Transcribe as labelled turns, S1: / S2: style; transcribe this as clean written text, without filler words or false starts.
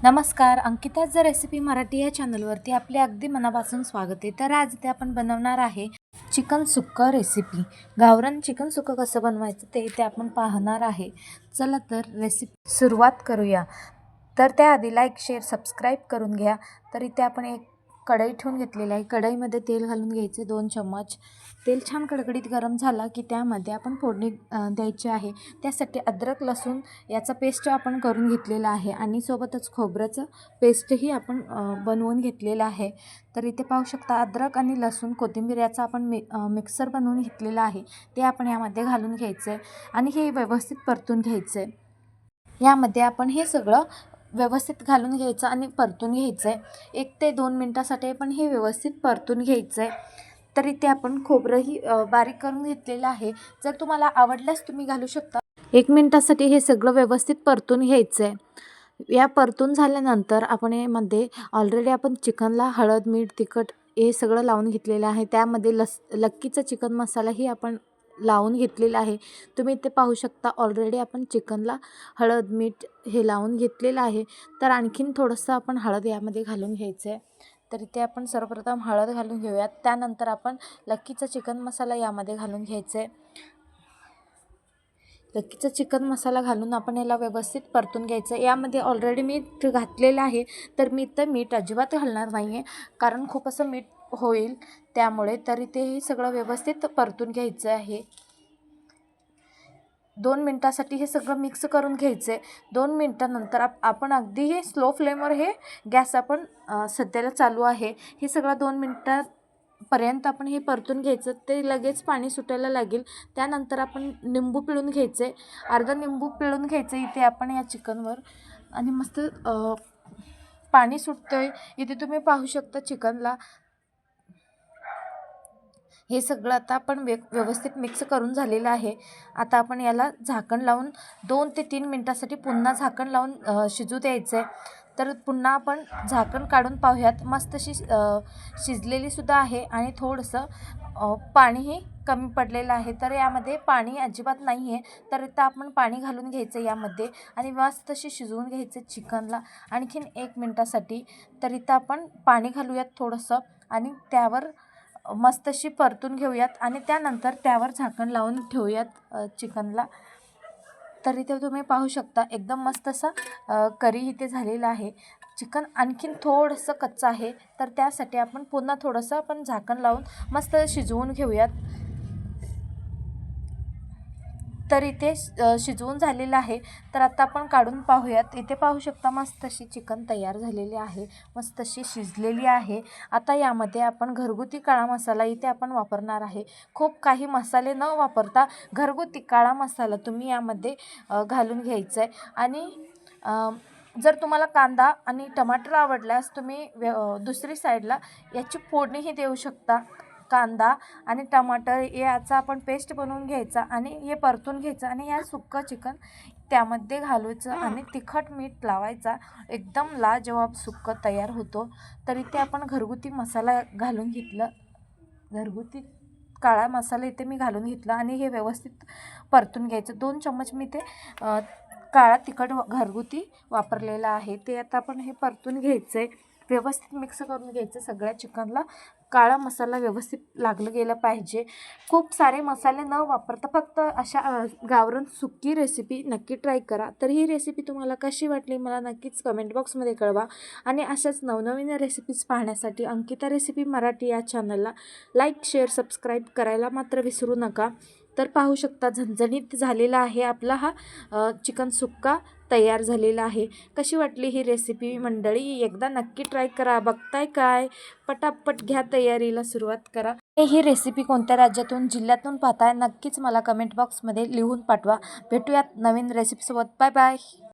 S1: नमस्कार, अंकिताज रेसिपी मराठी या चॅनलवरती आपले अगदी मनापासून स्वागत आहे. तर आज इथे आपण बनवणार आहे चिकन सुक्का रेसिपी. गावरान चिकन सुक्का कसं बनवायचं ते इथे आपण पाहणार आहे. चला तर रेसिपी सुरुवात करूया. तर त्याआधी लाईक, शेअर, सबस्क्राईब करून घ्या. तर इथे आपण एक कढई ठेवून घेतलेली आहे. कढईमध्ये तेल घालून घ्यायचे 2 चम्मच. तेल छान कडकडीत गरम झाला की त्यामध्ये आपण फोडणी द्यायची आहे. त्यासाठी अद्रक लसूण याचा पेस्ट आपण करून घेतलेला आहे आणि सोबतच खोबऱ्याचं पेस्टही आपण बनवून घेतलेलं आहे. तर इथे पाहू शकता अद्रक आणि लसूण कोथिंबीर याचा आपण मिक्सर बनवून घेतलेला आहे. ते आपण यामध्ये घालून घ्यायचं आहे आणि हे व्यवस्थित परतून घ्यायचं आहे. यामध्ये आपण हे सगळं व्यवस्थित घालून घ्यायचं आणि परतून घ्यायचं आहे. 1 ते 2 मिनटासाठी आपण हे व्यवस्थित परतून घ्यायचं आहे. तर इथे आपण खोबरंही बारीक करून घेतलेलं आहे. जर तुम्हाला आवडल्यास तुम्ही घालू शकता. 1 मिनटासाठी हे सगळं व्यवस्थित परतून घ्यायचं आहे. या परतून झाल्यानंतर आपण यामध्ये ऑलरेडी आपण चिकनला हळद, मीठ, तिखट हे सगळं लावून घेतलेलं आहे. त्यामध्ये लक्कीचा चिकन मसालाही आपण लावून घेतलेला आहे. तुम्ही इथे पाहू शकता ऑलरेडी आपण चिकनला हळद, मीठ हे लावून घेतलेलं आहे. तर आणखीन थोडंसं आपण हळद यामध्ये घालून घ्यायचं आहे. तर इथे आपण सर्वप्रथम हळद घालून घेऊयात. त्यानंतर आपण लक्कीचा चिकन मसाला यामध्ये घालून घ्यायचं आहे. लक्कीचा चिकन मसाला घालून आपण याला व्यवस्थित परतून घ्यायचं. यामध्ये ऑलरेडी मीठ घातलेलं आहे. तर मी इथं मीठ अजिबात घालणार नाही आहे, कारण खूप असं मीठ होईल त्यामुळे. तर इथे हे सगळं व्यवस्थित परतून घ्यायचं आहे. 2 मिनटासाठी हे सगळं मिक्स करून घ्यायचं आहे. 2 मिनटानंतर आपण अगदी हे स्लो फ्लेमवर हे गॅस आपण सध्याला चालू आहे. हे सगळं 2 मिनटापर्यंत आपण हे परतून घ्यायचं. ते लगेच पाणी सुटायला लागेल. त्यानंतर आपण लिंबू पिळून घ्यायचं आहे. अर्धा लिंबू पिळून घ्यायचं इथे आपण या चिकनवर आणि मस्त पाणी सुटतं आहे. इथे तुम्ही पाहू शकता चिकनला. हे सगळं आता आपण व्यवस्थित मिक्स करून झालेलं आहे. आता आपण याला झाकण लावून 2 ते 3 मिनटासाठी पुन्हा झाकण लावून शिजू द्यायचं आहे. तर पुन्हा आपण झाकण काढून पाहूयात. मस्त अशी शिजलेली सुद्धा आहे आणि थोडंसं पाणीही कमी पडलेलं आहे. तर यामध्ये पाणी अजिबात नाही आहे. तर इथं आपण पाणी घालून घ्यायचं यामध्ये आणि मस्त अशी शिजवून घ्यायचं चिकनला आणखीन 1 मिनटासाठी. तर इथं आपण पाणी घालूयात थोडंसं आणि त्यावर मस्त अशी परतून घेऊयात आणि त्यानंतर त्यावर झाकण लावून ठेवूयात चिकनला. तर इथे तुम्ही पाहू शकता एकदम मस्त असा करी इथे झालेला आहे. चिकन आणखीन थोडंसं कच्चं आहे. तर त्यासाठी आपण पुन्हा थोडंसं आपण झाकण लावून मस्त शिजवून घेऊयात. तर इथे शिजवून झालेलं आहे. तर आता आपण काढून पाहूयात. इथे पाहू शकता मस्त अशी चिकन तयार झालेली आहे. मस्त अशी शिजलेली आहे. आता यामध्ये आपण घरगुती काळा मसाला इथे आपण वापरणार आहे. खूप काही मसाले न वापरता घरगुती काळा मसाला तुम्ही यामध्ये घालून घ्यायचा आहे. आणि जर तुम्हाला कांदा आणि टमाटर आवडल्यास तुम्ही दुसरी साईडला याची फोडणीही देऊ शकता. कांदा आणि टमाटर याचा आपण पेस्ट बनवून घ्यायचा आणि हे परतून घ्यायचं आणि या सुक्कं चिकन त्यामध्ये घालायचं आणि तिखट मीठ लावायचा. एकदम लाजवाब सुक्कं तयार होतो. तर इथे आपण घरगुती मसाला घालून घेतलं. घरगुती काळा मसाला इथे मी घालून घेतला आणि हे व्यवस्थित परतून घ्यायचं. 2 चम्मच मी ते काळा तिखट घरगुती वापरलेला आहे. ते आता आपण हे परतून घ्यायचं आहे. व्यवस्थित मिक्स करून घ्यायचं. सगळ्या चिकनला काळा मसाला व्यवस्थित लागलं गेलं पाहिजे. खूप सारे मसाले न वापरता फक्त अशा गावरान सुक्की रेसिपी नक्की ट्राय करा. तर ही रेसिपी तुम्हाला कशी वाटली मला नक्कीच कमेंट बॉक्समध्ये कळवा. आणि अशाच नवनवीन रेसिपीज पाहण्यासाठी अंकिता रेसिपी मराठी या चॅनलला लाईक, शेअर, सबस्क्राईब करायला मात्र विसरू नका. तर पाहू शकता झणझणीत झालेला आहे आपला हा चिकन सुक्का तयार झालेला आहे. कशी वाटली ही रेसिपी मंडळी? एकदा नक्की ट्राय करा. बघताय काय? पटापट घ्या तयारीला सुरुवात करा. ही रेसिपी कोणत्या राज्यातून, जिल्ह्यातून पाहताय नक्कीच मला कमेंट बॉक्समध्ये लिहून पाठवा. भेटूयात नवीन रेसिपीसोबत. Bye bye.